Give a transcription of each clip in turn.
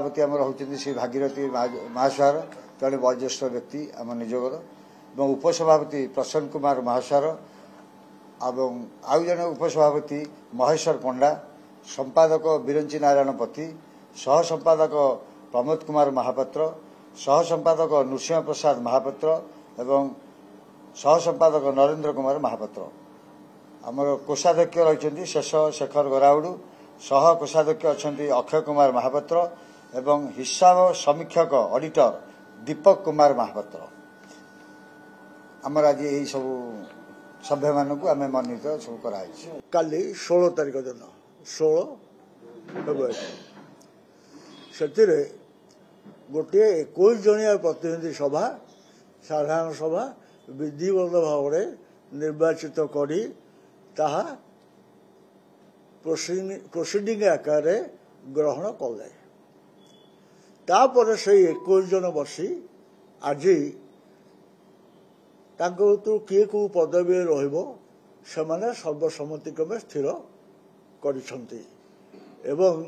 सभापति आम होती श्री भागीरथी महासार जड़े वयोज्येष्ठ व्यक्ति आम निजगर और उपसभापति प्रसन्न कुमार महासार आउ जड़े उपसभापति महेश्वर पंडा संपादक बिरंची नारायण पति सह संपादक प्रमोद कुमार महापात्र सह संपादक नृसिंह प्रसाद महापात्र एवं सह संपादक नरेंद्र कुमार महापात्र आमर कोषाध्यक्ष रही शेष शेखर गराउडू सह कोषाध्यक्ष अच्छा अक्षय कुमार महापात्र एवं हिसाब समीक्षक ऑडिटर दीपक कुमार महापात्र आमर आज यही सब सभ्य मानक आम मनोनीत सब कराई काली 16 तारिख दिन 16 फेब्रुआरी से गोटे 21 जनिया प्रतिनिधि सभा साधारण सभा विधिवत भाव निर्वाचित करी ताहा प्रोसीडिंग आकार ग्रहण कले तापर से 21 जन बसी आज किए को पदवी रहिबो सेमाने सर्वसम्मतिक्रमे स्थिर करिसंती एवं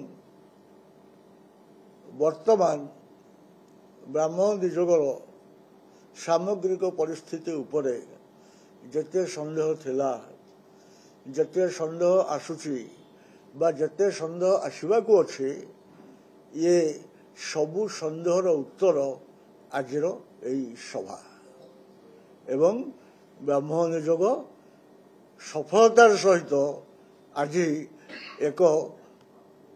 वर्तमान ब्राह्मण निजोगर सामग्रिक परिस्थिति उपरे जते संदेह थिला जते संदेह आसुची बा जते संदेह आसवाकू अच्छी ये सबु संदेहर उत्तर आजिर एई सभा एवं ब्राह्मण निजोग सफलतार सहित आज एक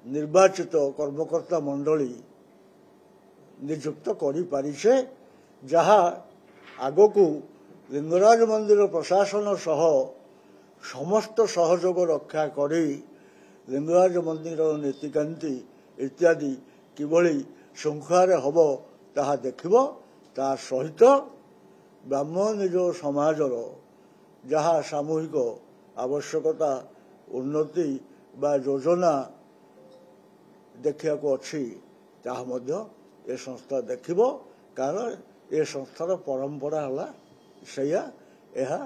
निर्वाचित कर्मकर्ता मंडली नियुक्त करि पारिछे जहा आगकू लिंगराज मंदिर प्रशासन सह समस्त सहयोग रक्षा करी लिंगराज मंदिर नीतिकांति इत्यादि किभली श्रृंखला हब ताहा देखिबो ता सहित ब्राह्मण निज समाजर जहा सामूहिक आवश्यकता उन्नति बा योजना देखा अच्छी ताहा मध्य ए संस्था देखिबो कारण ए संस्थार परंपरा हला सैया एहा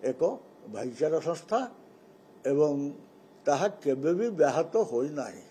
एक भाईचारा संस्था एवं ताहा केबे भी व्याहत होई नाही।